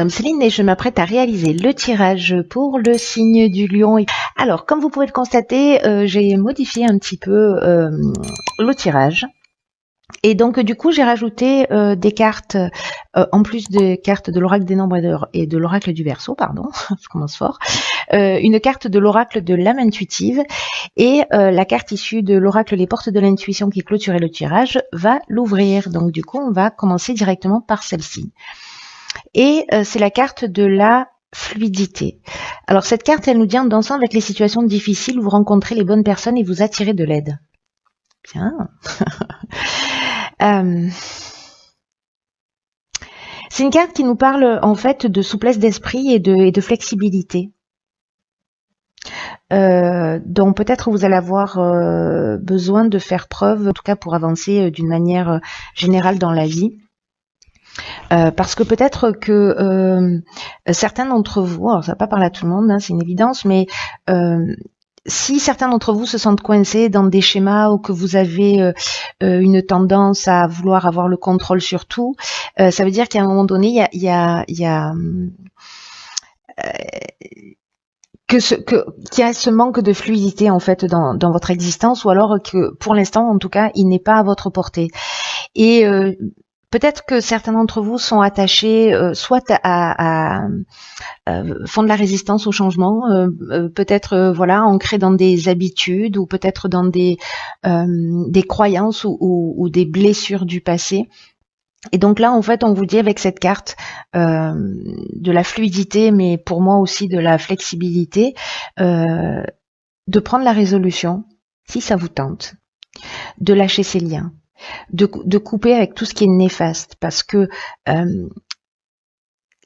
Céline et je m'apprête à réaliser le tirage pour le signe du lion. Alors, comme vous pouvez le constater, j'ai modifié un petit peu le tirage. Et donc, du coup, j'ai rajouté des cartes, en plus des cartes de l'oracle des nombres et de l'oracle du Verseau, pardon, je commence fort, une carte de l'oracle de l'âme intuitive et la carte issue de l'oracle les portes de l'intuition qui clôturait le tirage va l'ouvrir. Donc, du coup, on va commencer directement par celle-ci. Et c'est la carte de la fluidité. Alors cette carte, elle nous dit en dansant avec les situations difficiles, vous rencontrez les bonnes personnes et vous attirez de l'aide. Bien. C'est une carte qui nous parle en fait de souplesse d'esprit et de flexibilité. Donc peut-être vous allez avoir besoin de faire preuve, en tout cas pour avancer d'une manière générale dans la vie. Parce que peut-être que certains d'entre vous, alors ça va pas parler à tout le monde, hein, c'est une évidence, mais si certains d'entre vous se sentent coincés dans des schémas ou que vous avez une tendance à vouloir avoir le contrôle sur tout, ça veut dire qu'à un moment donné, il y a qu'il y a ce manque de fluidité en fait dans votre existence, ou alors que pour l'instant, en tout cas, il n'est pas à votre portée. Et peut-être que certains d'entre vous sont attachés soit à font de la résistance au changement, peut-être voilà ancrés dans des habitudes ou peut-être dans des croyances ou des blessures du passé. Et donc là, en fait, on vous dit avec cette carte de la fluidité, mais pour moi aussi de la flexibilité, de prendre la résolution, si ça vous tente, de lâcher ces liens, de couper avec tout ce qui est néfaste, parce que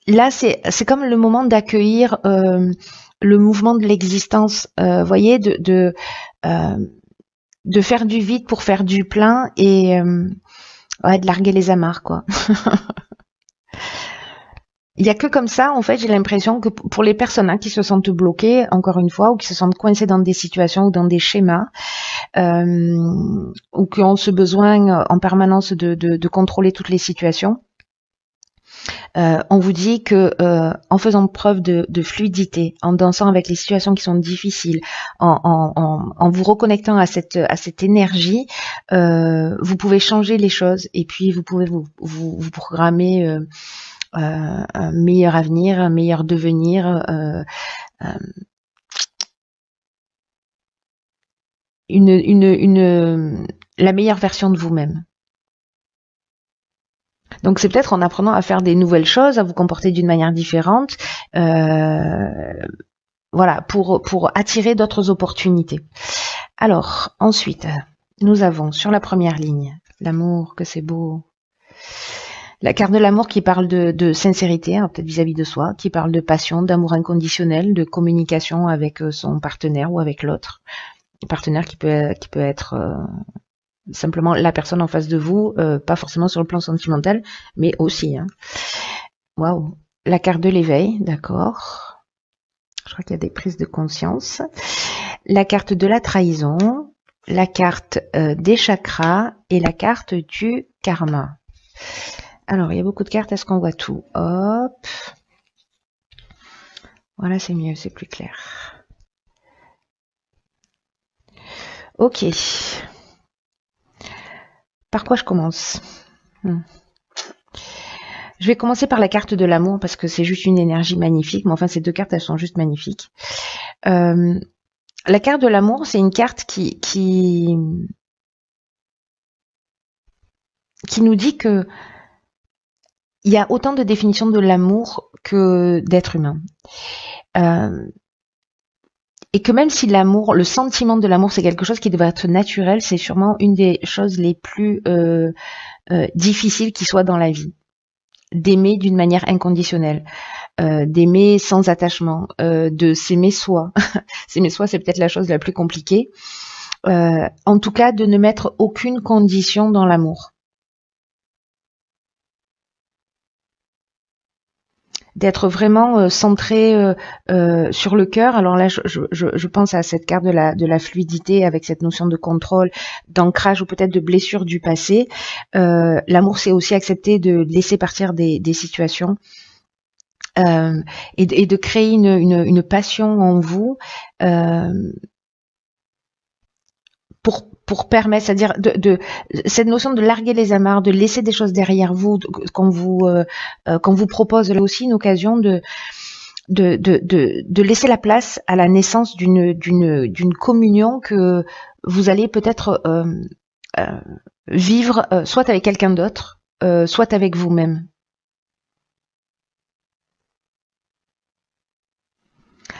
là, c'est comme le moment d'accueillir le mouvement de l'existence, voyez, de faire du vide pour faire du plein et ouais, de larguer les amarres, quoi. Il y a que comme ça, en fait, j'ai l'impression que pour les personnes qui se sentent bloquées, encore une fois, ou qui se sentent coincées dans des situations ou dans des schémas, ou qui ont ce besoin en permanence de contrôler toutes les situations, on vous dit que en faisant preuve de fluidité, en dansant avec les situations qui sont difficiles, en vous reconnectant à cette énergie, vous pouvez changer les choses et puis vous pouvez vous programmer un meilleur avenir, un meilleur devenir, la meilleure version de vous-même. Donc c'est peut-être en apprenant à faire des nouvelles choses, à vous comporter d'une manière différente, voilà, pour attirer d'autres opportunités. Alors ensuite, nous avons sur la première ligne l'amour, que c'est beau. La carte de l'amour qui parle de sincérité, hein, peut-être vis-à-vis de soi, qui parle de passion, d'amour inconditionnel, de communication avec son partenaire ou avec l'autre. Un partenaire qui peut être simplement la personne en face de vous, pas forcément sur le plan sentimental, mais aussi. Hein. Waouh. La carte de l'éveil, d'accord. Je crois qu'il y a des prises de conscience. La carte de la trahison, la carte des chakras et la carte du karma. Alors, il y a beaucoup de cartes, est-ce qu'on voit tout? Hop. Voilà, c'est mieux, c'est plus clair. Ok. Par quoi je commence? Je vais commencer par la carte de l'amour parce que c'est juste une énergie magnifique. Mais enfin, ces deux cartes, elles sont juste magnifiques. La carte de l'amour, c'est une carte qui nous dit que il y a autant de définitions de l'amour que d'être humain. Et que même si l'amour, le sentiment de l'amour, c'est quelque chose qui devrait être naturel, c'est sûrement une des choses les plus difficiles qui soit dans la vie. D'aimer d'une manière inconditionnelle, d'aimer sans attachement, de s'aimer soi. S'aimer soi, c'est peut-être la chose la plus compliquée. En tout cas, de ne mettre aucune condition dans l'amour. D'être vraiment centré sur le cœur. Alors là, je pense à cette carte de la fluidité avec cette notion de contrôle, d'ancrage ou peut-être de blessure du passé. L'amour, c'est aussi accepter de laisser partir des situations et de créer une passion en vous pour permettre, c'est-à-dire cette notion de larguer les amarres, de laisser des choses derrière vous, qu'on vous propose là aussi une occasion de laisser la place à la naissance d'une communion que vous allez peut-être vivre soit avec quelqu'un d'autre, soit avec vous-même.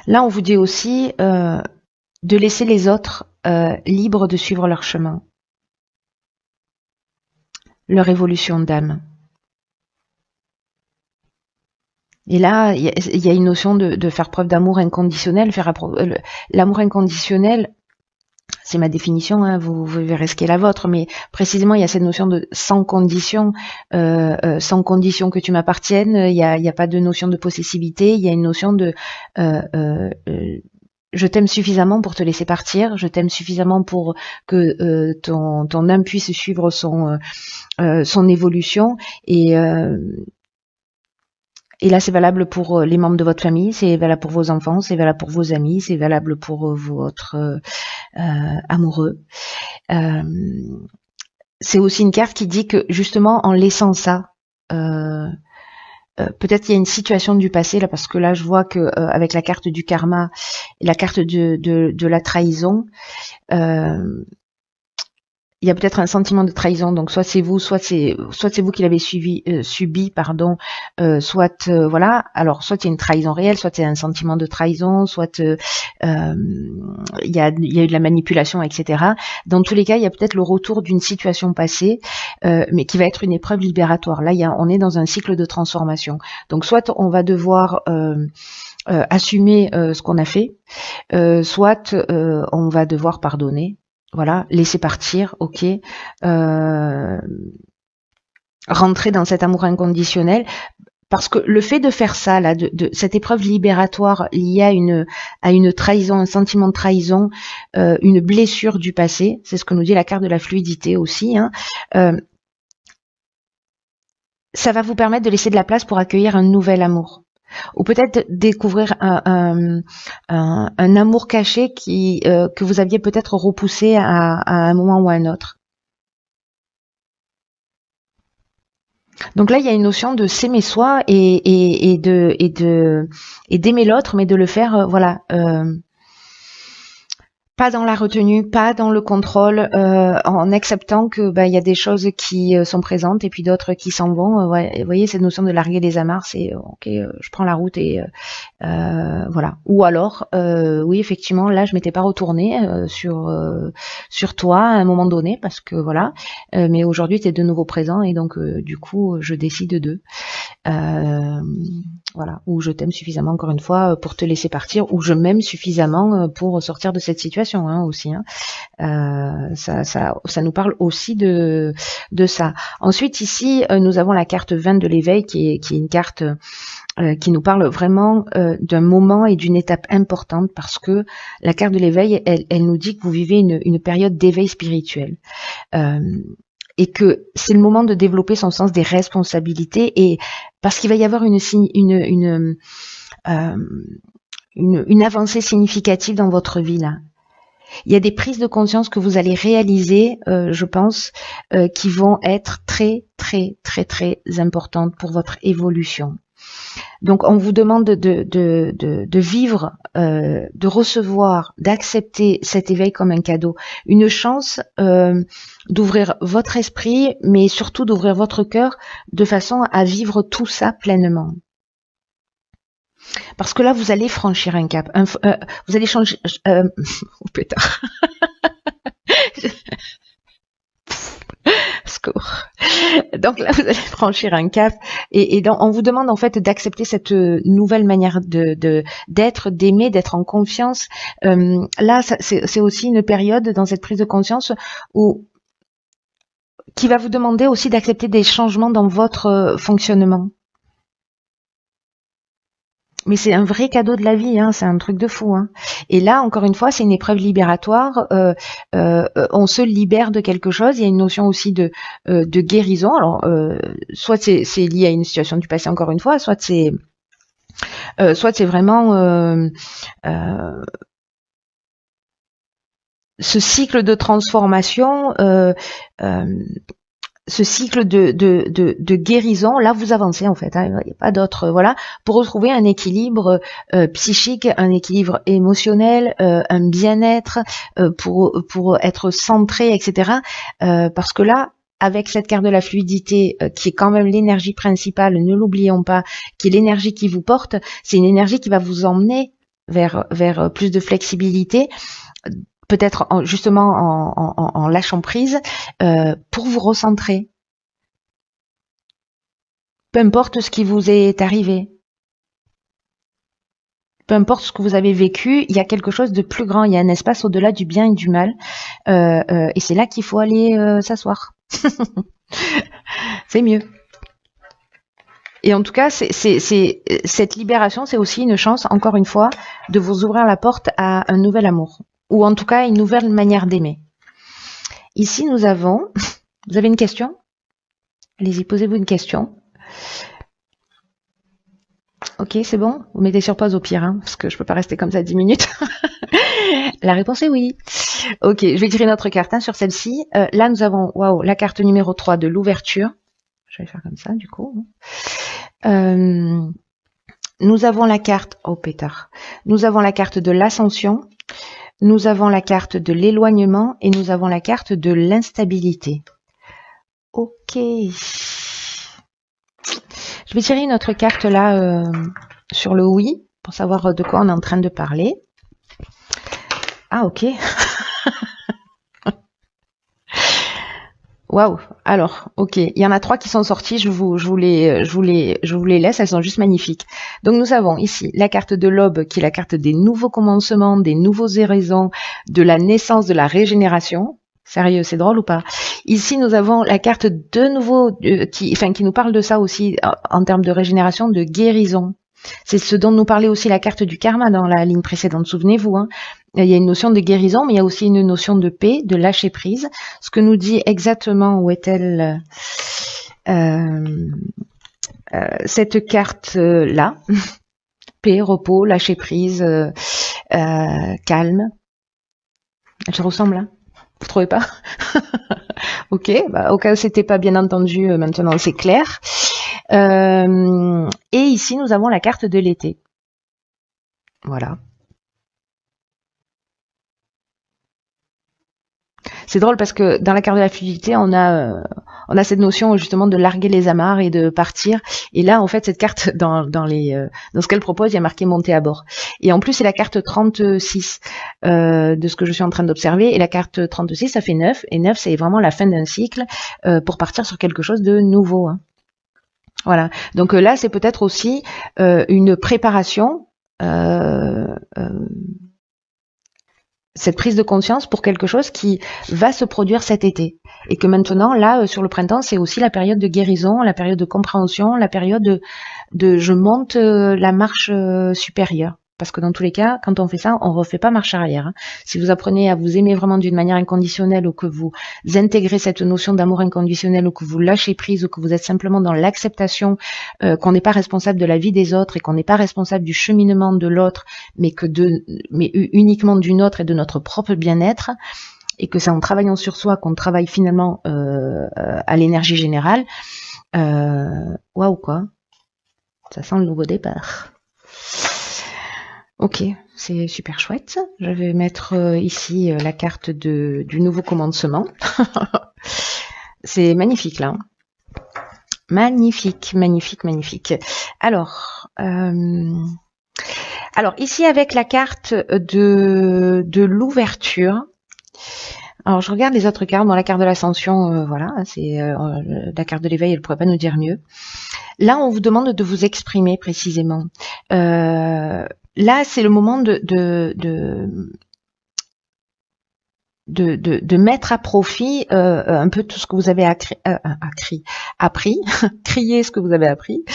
Là, on vous dit aussi de laisser les autres libres de suivre leur chemin, leur évolution d'âme. Et là, il y a une notion de faire preuve d'amour inconditionnel. L'amour inconditionnel, c'est ma définition, hein, vous verrez ce qu'est la vôtre, mais précisément, il y a cette notion de sans condition que tu m'appartiennes. Il y a pas de notion de possessivité. Il y a une notion de je t'aime suffisamment pour te laisser partir, je t'aime suffisamment pour que ton âme puisse suivre son évolution, et là, c'est valable pour les membres de votre famille, c'est valable pour vos enfants, c'est valable pour vos amis, c'est valable pour votre amoureux. C'est aussi une carte qui dit que justement, en laissant ça, peut-être qu'il y a une situation du passé là, parce que là je vois que avec la carte du karma et la carte de la trahison, il y a peut-être un sentiment de trahison, donc soit c'est vous qui l'avez subi, soit voilà. Alors soit il y a une trahison réelle, soit il y a un sentiment de trahison, soit il y a eu de la manipulation, etc. Dans tous les cas, il y a peut-être le retour d'une situation passée, mais qui va être une épreuve libératoire. Là, on est dans un cycle de transformation. Donc soit on va devoir assumer ce qu'on a fait, soit on va devoir pardonner. Voilà, laisser partir, ok, rentrer dans cet amour inconditionnel, parce que le fait de faire ça, là, de cette épreuve libératoire liée à une trahison, un sentiment de trahison, une blessure du passé, c'est ce que nous dit la carte de la fluidité aussi, hein, ça va vous permettre de laisser de la place pour accueillir un nouvel amour. Ou peut-être découvrir un amour caché que vous aviez peut-être repoussé à un moment ou à un autre. Donc là, il y a une notion de s'aimer soi et d'aimer l'autre, mais de le faire, voilà, pas dans la retenue, pas dans le contrôle, en acceptant que il y a des choses qui sont présentes et puis d'autres qui s'en vont. Vous voyez, cette notion de larguer les amarres, c'est ok, je prends la route et voilà. Ou alors, oui, effectivement, là, je m'étais pas retournée sur toi à un moment donné parce que voilà, mais aujourd'hui, tu es de nouveau présent et donc du coup, je décide de voilà, ou je t'aime suffisamment encore une fois pour te laisser partir, ou je m'aime suffisamment pour sortir de cette situation, hein, aussi. Hein. Ça nous parle aussi de ça. Ensuite, ici, nous avons la carte 20 de l'éveil, qui est une carte qui nous parle vraiment d'un moment et d'une étape importante, parce que la carte de l'éveil, elle nous dit que vous vivez une période d'éveil spirituel. Et que c'est le moment de développer son sens des responsabilités, et parce qu'il va y avoir une avancée significative dans votre vie là. Il y a des prises de conscience que vous allez réaliser, je pense, qui vont être très très très très importantes pour votre évolution. Donc on vous demande de vivre, de recevoir, d'accepter cet éveil comme un cadeau, une chance d'ouvrir votre esprit, mais surtout d'ouvrir votre cœur de façon à vivre tout ça pleinement. Parce que là, vous allez franchir un cap, vous allez changer... oh pétard. Secours. Donc là, vous allez franchir un cap, et donc, on vous demande en fait d'accepter cette nouvelle manière d'être, d'aimer, d'être en confiance. Là, c'est aussi une période dans cette prise de conscience qui va vous demander aussi d'accepter des changements dans votre fonctionnement. Mais c'est un vrai cadeau de la vie, hein, c'est un truc de fou. Hein. Et là, encore une fois, c'est une épreuve libératoire. On se libère de quelque chose. Il y a une notion aussi de guérison. Alors, soit c'est lié à une situation du passé, encore une fois, soit c'est soit c'est vraiment ce cycle de transformation, ce cycle de guérison. Là, vous avancez en fait, hein, il n'y a pas d'autre, voilà, pour retrouver un équilibre psychique, un équilibre émotionnel, un bien-être, pour être centré, etc. Parce que là, avec cette carte de la fluidité, qui est quand même l'énergie principale, ne l'oublions pas, qui est l'énergie qui vous porte, c'est une énergie qui va vous emmener vers plus de flexibilité, peut-être justement en lâchant prise, pour vous recentrer. Peu importe ce qui vous est arrivé, peu importe ce que vous avez vécu, il y a quelque chose de plus grand, il y a un espace au-delà du bien et du mal, et c'est là qu'il faut aller s'asseoir. C'est mieux. Et en tout cas, cette libération, c'est aussi une chance, encore une fois, de vous ouvrir la porte à un nouvel amour, ou en tout cas une nouvelle manière d'aimer. Ici, nous avons... Vous avez une question? Allez-y, posez-vous une question. Ok, c'est bon? Vous mettez sur pause au pire, hein, parce que je peux pas rester comme ça 10 minutes. La réponse est oui. Ok, je vais tirer notre carte, hein, sur celle-ci. Là, nous avons, waouh, la carte numéro 3 de l'ouverture. Je vais faire comme ça, du coup. Nous avons la carte, oh pétard. Nous avons la carte de l'ascension. Nous avons la carte de l'éloignement et nous avons la carte de l'instabilité. Ok. Je vais tirer une autre carte là sur le oui pour savoir de quoi on est en train de parler. Ah ok. Waouh. Alors, ok. Il y en a 3 qui sont sortis. Je vous les laisse. Elles sont juste magnifiques. Donc nous avons ici la carte de l'aube qui est la carte des nouveaux commencements, des nouveaux horizons, de la naissance, de la régénération. Sérieux, c'est drôle ou pas? Ici, nous avons la carte de nouveau qui nous parle de ça aussi en termes de régénération, de guérison. C'est ce dont nous parlait aussi la carte du karma dans la ligne précédente. Souvenez-vous, hein, il y a une notion de guérison, mais il y a aussi une notion de paix, de lâcher prise. Ce que nous dit exactement où est-elle cette carte-là. Paix, repos, lâcher prise, calme. Elle se ressemble, hein? Vous trouvez pas? Ok, bah, au cas où c'était pas bien entendu, maintenant c'est clair. Et ici, nous avons la carte de l'été. Voilà. C'est drôle parce que dans la carte de la fluidité, on a cette notion justement de larguer les amarres et de partir. Et là, en fait, cette carte, dans ce qu'elle propose, il y a marqué monter à bord. Et en plus, c'est la carte 36 de ce que je suis en train d'observer. Et la carte 36, ça fait 9. Et 9, c'est vraiment la fin d'un cycle pour partir sur quelque chose de nouveau. Hein. Voilà. Donc là, c'est peut-être aussi une préparation, cette prise de conscience pour quelque chose qui va se produire cet été. Et que maintenant, là, sur le printemps, c'est aussi la période de guérison, la période de compréhension, la période de je monte la marche supérieure. Parce que dans tous les cas, quand on fait ça, on refait pas marche arrière. Hein. Si vous apprenez à vous aimer vraiment d'une manière inconditionnelle ou que vous intégrez cette notion d'amour inconditionnel ou que vous lâchez prise ou que vous êtes simplement dans l'acceptation qu'on n'est pas responsable de la vie des autres et qu'on n'est pas responsable du cheminement de l'autre, mais uniquement du nôtre et de notre propre bien-être, et que c'est en travaillant sur soi qu'on travaille finalement à l'énergie générale. Waouh quoi, ça sent le nouveau départ. Ok, c'est super chouette. Je vais mettre ici la carte du nouveau commencement. C'est magnifique là. Magnifique, magnifique, magnifique. Alors ici avec la carte de l'ouverture. Alors je regarde les autres cartes. Dans la carte de l'ascension, voilà, c'est la carte de l'éveil, elle ne pourrait pas nous dire mieux. Là, on vous demande de vous exprimer précisément. Là, c'est le moment de mettre à profit un peu tout ce que vous avez appris, crier ce que vous avez appris,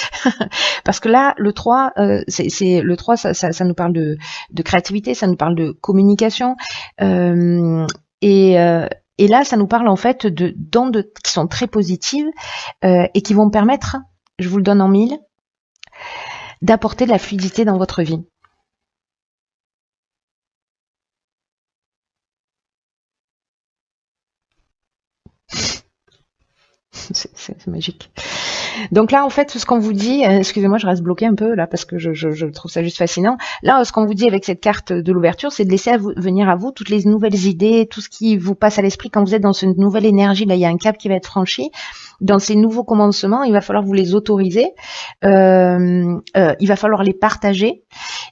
parce que là, le 3, le 3, ça nous parle de créativité, ça nous parle de communication, et là, ça nous parle en fait d'ondes qui sont très positives et qui vont permettre, je vous le donne en 1000, d'apporter de la fluidité dans votre vie. C'est magique. Donc là, en fait, ce qu'on vous dit, excusez-moi, je reste bloquée un peu là parce que je trouve ça juste fascinant. Là, ce qu'on vous dit avec cette carte de l'ouverture, c'est de laisser venir à vous toutes les nouvelles idées, tout ce qui vous passe à l'esprit quand vous êtes dans cette nouvelle énergie. Là, il y a un cap qui va être franchi. Dans ces nouveaux commencements, il va falloir vous les autoriser. Il va falloir les partager.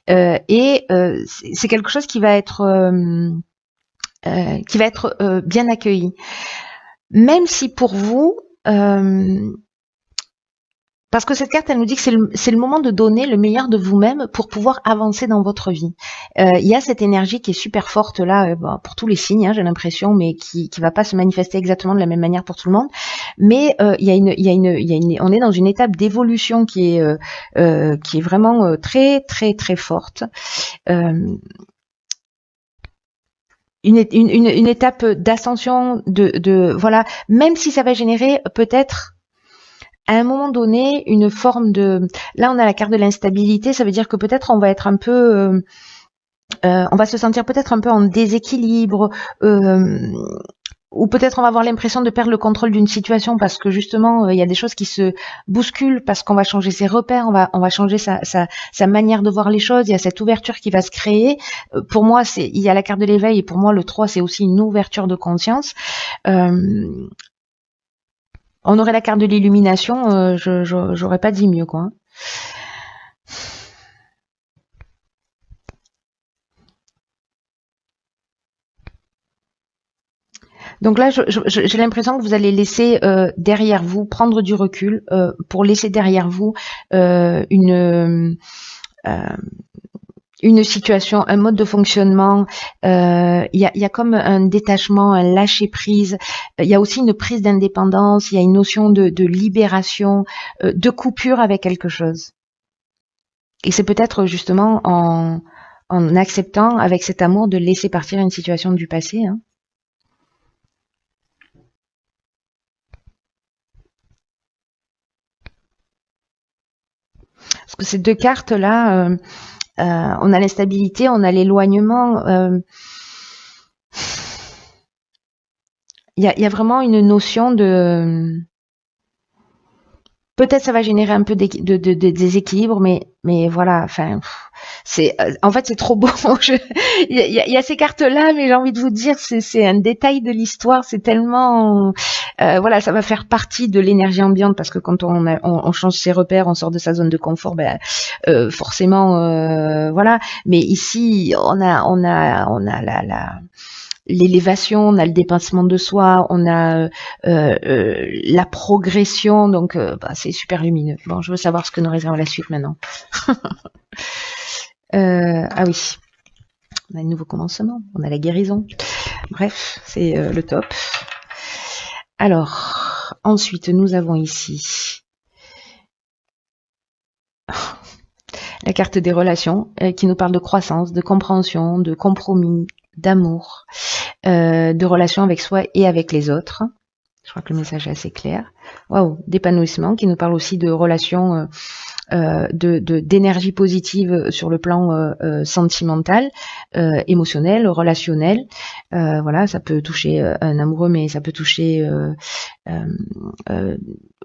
Et c'est quelque chose qui va être bien accueilli. Même si pour vous, parce que cette carte, elle nous dit que c'est le moment de donner le meilleur de vous-même pour pouvoir avancer dans votre vie. Il y a cette énergie qui est super forte là, pour tous les signes, hein, j'ai l'impression, mais qui va pas se manifester exactement de la même manière pour tout le monde. Mais on est dans une étape d'évolution qui est vraiment très très très forte. Une étape d'ascension, voilà, même si ça va générer peut-être à un moment donné une forme de, là on a la carte de l'instabilité, ça veut dire que peut-être on va être un peu on va se sentir peut-être un peu en déséquilibre, ou peut-être on va avoir l'impression de perdre le contrôle d'une situation parce que justement il y a des choses qui se bousculent parce qu'on va changer ses repères, on va changer sa manière de voir les choses, il y a cette ouverture qui va se créer. Pour moi, il y a la carte de l'éveil et pour moi le 3 c'est aussi une ouverture de conscience. On aurait la carte de l'illumination, j'aurais pas dit mieux, quoi. Hein. Donc là, j'ai l'impression que vous allez laisser derrière vous, prendre du recul pour laisser derrière vous une situation, un mode de fonctionnement. Il y a comme un détachement, un lâcher prise. Il y a aussi une prise d'indépendance. Il y a une notion de libération, de coupure avec quelque chose. Et c'est peut-être justement en acceptant avec cet amour de laisser partir une situation du passé. Hein. Parce que ces deux cartes-là, on a l'instabilité, on a l'éloignement. Il y a vraiment une notion de... Peut-être ça va générer un peu de déséquilibre, mais voilà, enfin... en fait c'est trop beau. Il y a ces cartes là, mais j'ai envie de vous dire c'est un détail de l'histoire, c'est tellement voilà, ça va faire partie de l'énergie ambiante parce que quand on change ses repères, on sort de sa zone de confort, forcément voilà. Mais ici on a l'élévation, on a le dépassement de soi, on a la progression, donc c'est super lumineux. Bon, je veux savoir ce que nous réserve la suite maintenant. Ah oui, on a un nouveau commencement, on a la guérison. Bref, c'est le top. Alors, ensuite, nous avons ici la carte des relations qui nous parle de croissance, de compréhension, de compromis, d'amour, de relations avec soi et avec les autres. Je crois que le message est assez clair. Waouh, d'épanouissement qui nous parle aussi de relations d'énergie positive sur le plan sentimental, émotionnel, relationnel. Voilà, ça peut toucher un amoureux, mais ça peut toucher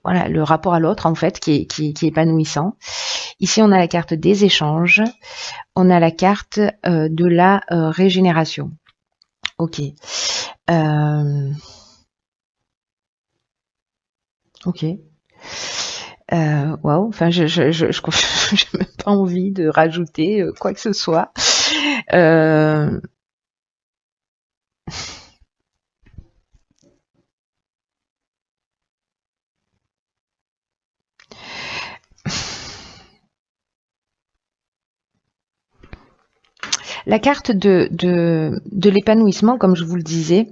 voilà, le rapport à l'autre en fait, qui est épanouissant. Ici, on a la carte des échanges, on a la carte de la régénération. Ok. Ok. Waouh. Enfin, j'ai même pas envie de rajouter quoi que ce soit. La carte de l'épanouissement, comme je vous le disais,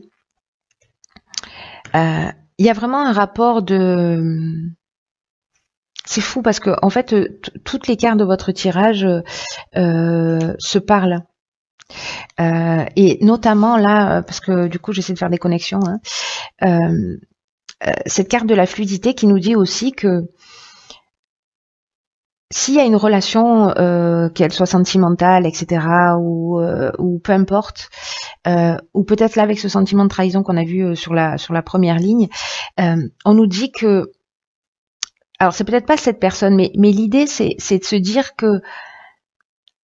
il y a vraiment un rapport de... C'est fou parce que en fait, toutes les cartes de votre tirage se parlent. Et notamment là, parce que du coup j'essaie de faire des connexions, hein, cette carte de la fluidité qui nous dit aussi que s'il y a une relation, qu'elle soit sentimentale, etc., ou peu importe, ou peut-être là avec ce sentiment de trahison qu'on a vu sur la première ligne, on nous dit que, alors c'est peut-être pas cette personne, mais l'idée c'est de se dire que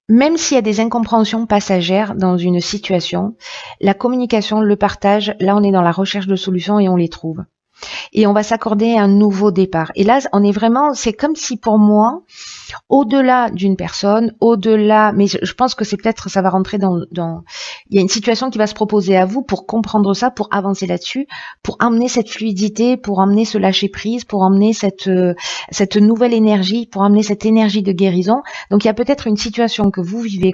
même s'il y a des incompréhensions passagères dans une situation, la communication, le partage, là on est dans la recherche de solutions et on les trouve. Et on va s'accorder un nouveau départ. Et là, on est vraiment, c'est comme si pour moi, au-delà d'une personne, au-delà, mais je pense que c'est peut-être, ça va rentrer dans, il y a une situation qui va se proposer à vous pour comprendre ça, pour avancer là-dessus, pour emmener cette fluidité, pour emmener ce lâcher prise, pour emmener cette nouvelle énergie, pour emmener cette énergie de guérison. Donc il y a peut-être une situation que vous vivez,